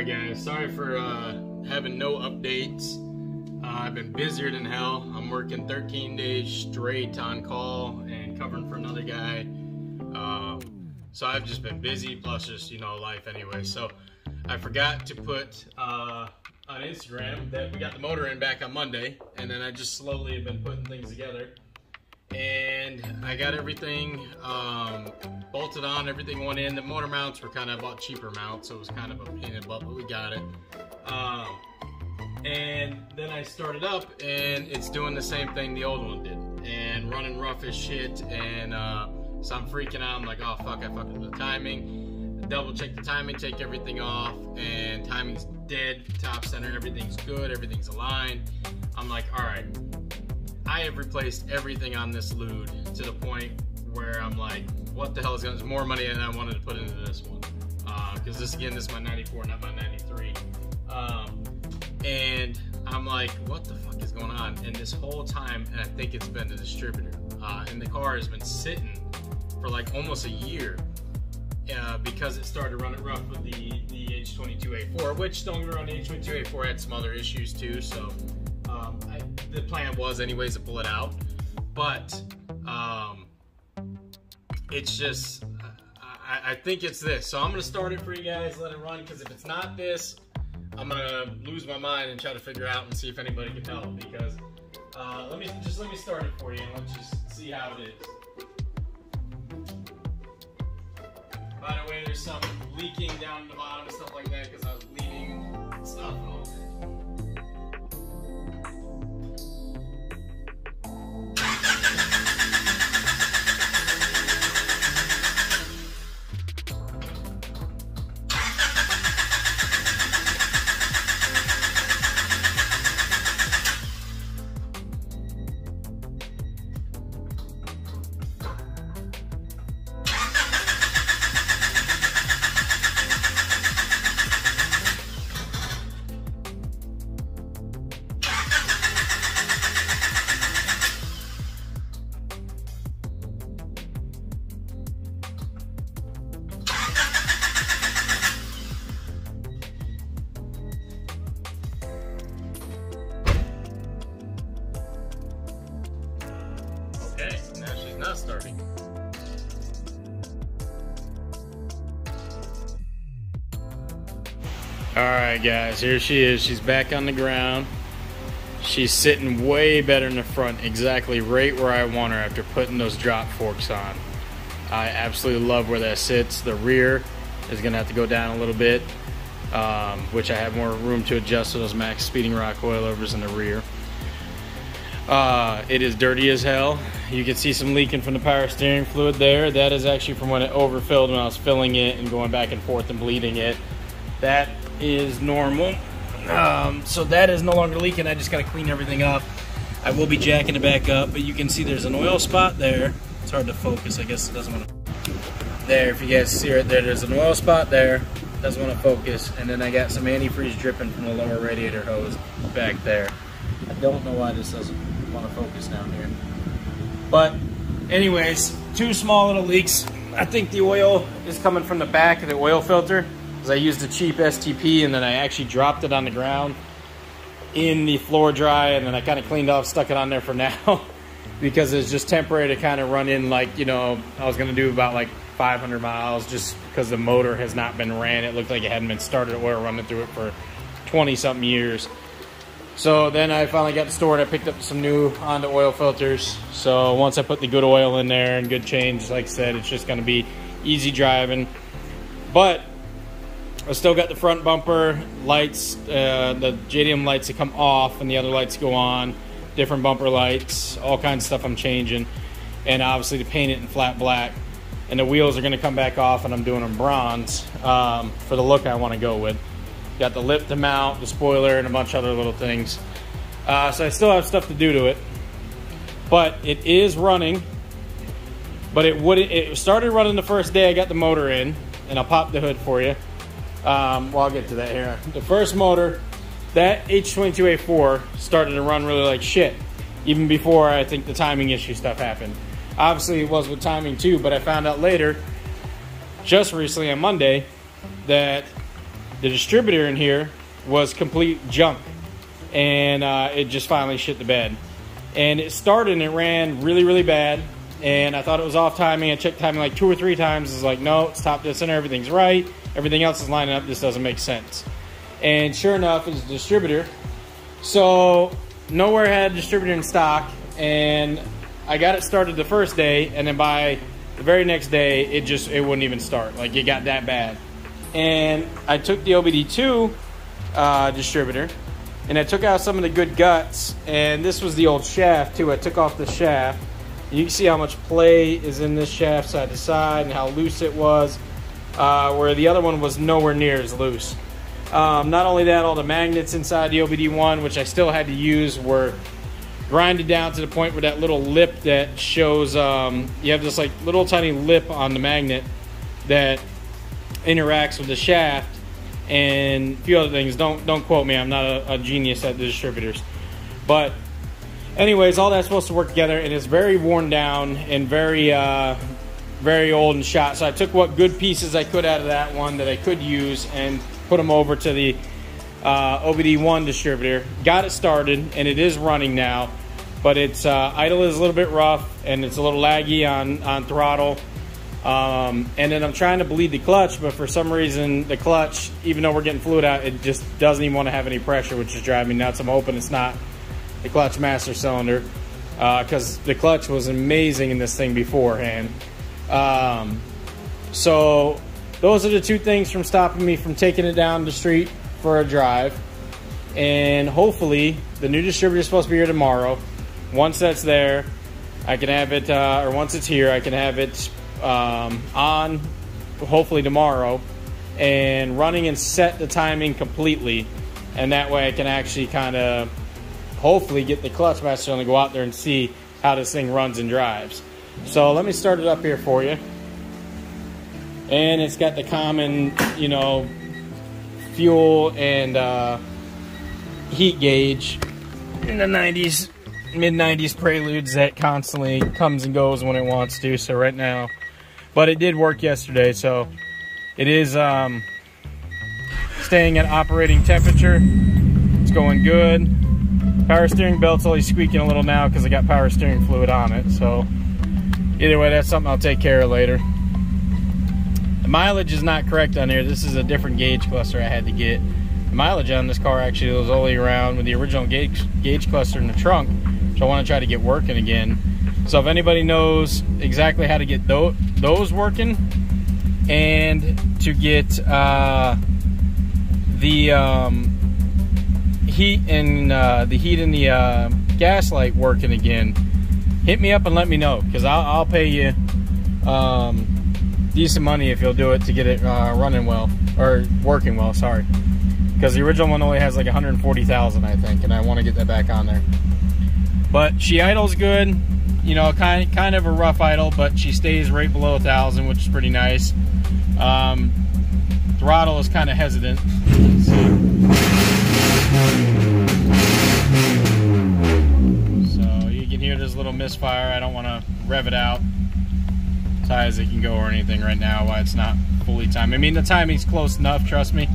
Alright guys, sorry for having no updates. I've been busier than hell. I'm working 13 days straight on call and covering for another guy. So I've just been busy, plus just, you know, life anyway. So I forgot to put on Instagram that we got the motor in back on Monday, and then I just slowly have been putting things together. And I got everything bolted on, everything went in. The motor mounts were kind of about cheaper mounts, so it was kind of a pain in the butt, but we got it. And then I started up, and it's doing the same thing the old one did, and running rough as shit. And so I'm freaking out. I'm like, oh fuck, I fucked up the timing. Double check the timing, take everything off, and timing's dead, top center, everything's good, everything's aligned. I'm like, all right. I have replaced everything on this Lude to the point where I'm like, what the hell is going to, there's more money than I wanted to put into this one. Because this is my 94, not my 93. And I'm like, what the fuck is going on? And this whole time, and I think it's been the distributor. And the car has been sitting for like almost a year because it started running rough with the H23 which don't get me wrong, the H23 had some other issues too. So the plan was anyways to pull it out, but it's just I think it's this. So I'm gonna start it for you guys, let it run, because if it's not this, I'm gonna lose my mind and try to figure out and see if anybody can help. Because let me start it for you and let's just see how it is. By the way, there's some leaking down the bottom and stuff like that because I was bleeding stuff off. Okay, now she's not starting. Alright guys, here she is. She's back on the ground. She's sitting way better in the front, exactly right where I want her after putting those drop forks on. I absolutely love where that sits. The rear is going to have to go down a little bit, which I have more room to adjust to those max speeding rock coilovers in the rear. It is dirty as hell. You can see some leaking from the power steering fluid there. That is actually from when it overfilled when I was filling it and going back and forth and bleeding it. That is normal. So that is no longer leaking. I just got to clean everything up. I will be jacking it back up, but you can see there's an oil spot there. It's hard to focus. I guess it doesn't want to. There, if you guys see right there, there's an oil spot there. Doesn't want to focus. And then I got some antifreeze dripping from the lower radiator hose back there. I don't know why this doesn't want to focus down here. But anyways, two small little leaks. I think the oil is coming from the back of the oil filter, because I used a cheap STP and then I actually dropped it on the ground in the floor dry, and then I kind of cleaned off, stuck it on there for now because it's just temporary to kind of run in, like, you know, I was going to do about like 500 miles just because the motor has not been ran. It looked like it hadn't been started oil running through it for 20 something years. So then I finally got to store it. I picked up some new Honda oil filters. So once I put the good oil in there and good change, like I said, it's just going to be easy driving. But I still got the front bumper lights, the JDM lights that come off and the other lights go on. Different bumper lights, all kinds of stuff I'm changing. And obviously to paint it in flat black. And the wheels are going to come back off, and I'm doing them bronze for the look I want to go with. Got the lip to mount, the spoiler, and a bunch of other little things. So I still have stuff to do to it. But it is running. But it started running the first day I got the motor in. And I'll pop the hood for you. Well, I'll get to that here. The first motor, that H23 started to run really like shit. Even before I think the timing issue stuff happened. Obviously it was with timing too, but I found out later, just recently on Monday, that the distributor in here was complete junk, and it just finally shit the bed. And it started and it ran really, really bad, and I thought it was off timing. I checked timing like 2 or 3 times. It's like, no, it's top dead center, everything's right, everything else is lining up, this doesn't make sense. And sure enough, it's a distributor. So nowhere had a distributor in stock, and I got it started the first day, and then by the very next day, it wouldn't even start. Like, it got that bad. And I took the OBD2 distributor, and I took out some of the good guts, and this was the old shaft too. I took off the shaft. You can see how much play is in this shaft side to side and how loose it was, where the other one was nowhere near as loose. Not only that, all the magnets inside the OBD1, which I still had to use, were grinded down to the point where that little lip that shows, you have this like little tiny lip on the magnet that interacts with the shaft, and a few other things. Don't quote me, I'm not a genius at the distributors. But anyways, all that's supposed to work together, and it's very worn down and very old and shot. So I took what good pieces I could out of that one that I could use and put them over to the OBD1 distributor. Got it started, and it is running now, but its idle is a little bit rough, and it's a little laggy on throttle. And then I'm trying to bleed the clutch, but for some reason the clutch, even though we're getting fluid out, it just doesn't even want to have any pressure, which is driving me nuts. I'm hoping it's not the clutch master cylinder, because the clutch was amazing in this thing beforehand. So those are the 2 things from stopping me from taking it down the street for a drive. And hopefully the new distributor is supposed to be here tomorrow. Once that's there, I can have it, or once it's here, I can have it on hopefully tomorrow and running, and set the timing completely, and that way I can actually kind of hopefully get the clutch master to go out there and see how this thing runs and drives. So let me start it up here for you. And it's got the common, you know, fuel and heat gauge in the 90s, mid-90s Preludes that constantly comes and goes when it wants to. So right now, but it did work yesterday, so it is staying at operating temperature. It's going good. Power steering belt's only squeaking a little now because I got power steering fluid on it. So either way, that's something I'll take care of later. The mileage is not correct on here. This is a different gauge cluster I had to get. The mileage on this car actually was only around with the original gauge cluster in the trunk, so I want to try to get working again. So if anybody knows exactly how to get those working, and to get the heat and the gas light working again, hit me up and let me know, because I'll pay you decent money if you'll do it to get it running well, or working well, sorry, because the original one only has like 140,000 I think, and I want to get that back on there. But she idles good, you know, kind of a rough idle, but she stays right below 1,000, which is pretty nice. Throttle is kind of hesitant. So you can hear this little misfire. I don't want to rev it out as high as it can go or anything right now while it's not fully timed. I mean, the timing's close enough, trust me.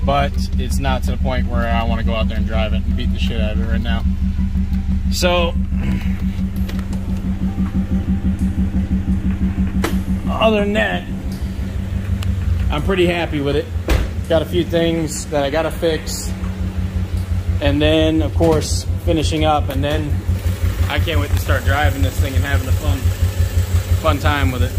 But it's not to the point where I want to go out there and drive it and beat the shit out of it right now. So, other than that, I'm pretty happy with it. Got a few things that I gotta fix, and then of course finishing up, and then I can't wait to start driving this thing and having a fun time with it.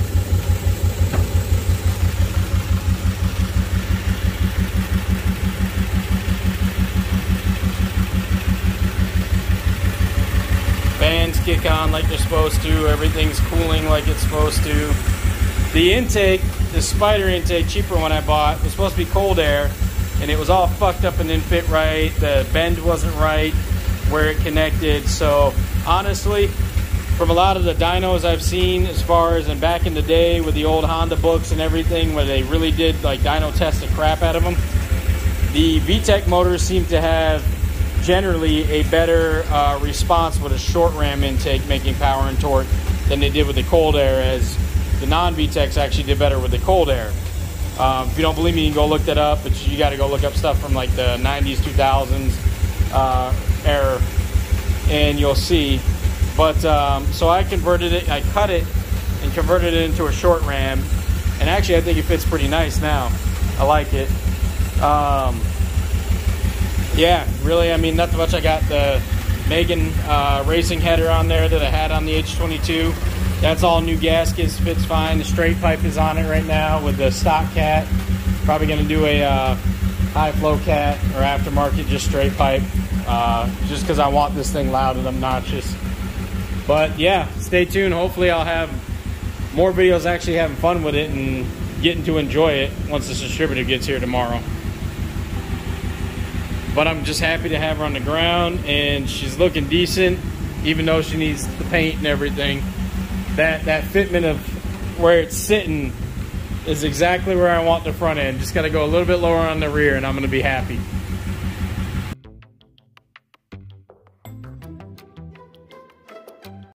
Fans kick on like they're supposed to. Everything's cooling like it's supposed to. The intake, the Spider intake, cheaper one I bought, was supposed to be cold air, and it was all fucked up and didn't fit right. The bend wasn't right where it connected. So honestly, from a lot of the dynos I've seen, as far as in back in the day with the old Honda books and everything, where they really did like dyno test the crap out of them, the Vtec motors seem to have generally a better response with a short ram intake making power and torque than they did with the cold air, as the non-Vtecs actually did better with the cold air. If you don't believe me, you can go look that up, but you got to go look up stuff from like the 90s, 2000s era, and you'll see. But so I converted it, I cut it and converted it into a short ram, and actually I think it fits pretty nice now. I like it. Yeah, really, I mean, nothing much. I got the Megan racing header on there that I had on the H22. That's all new gaskets, fits fine. The straight pipe is on it right now with the stock cat. Probably going to do a high flow cat or aftermarket, just straight pipe, just because I want this thing loud and obnoxious. But yeah, stay tuned. Hopefully I'll have more videos actually having fun with it and getting to enjoy it once this distributor gets here tomorrow. But I'm just happy to have her on the ground, and she's looking decent, even though she needs the paint and everything. That fitment of where it's sitting is exactly where I want the front end. Just got to go a little bit lower on the rear, and I'm going to be happy.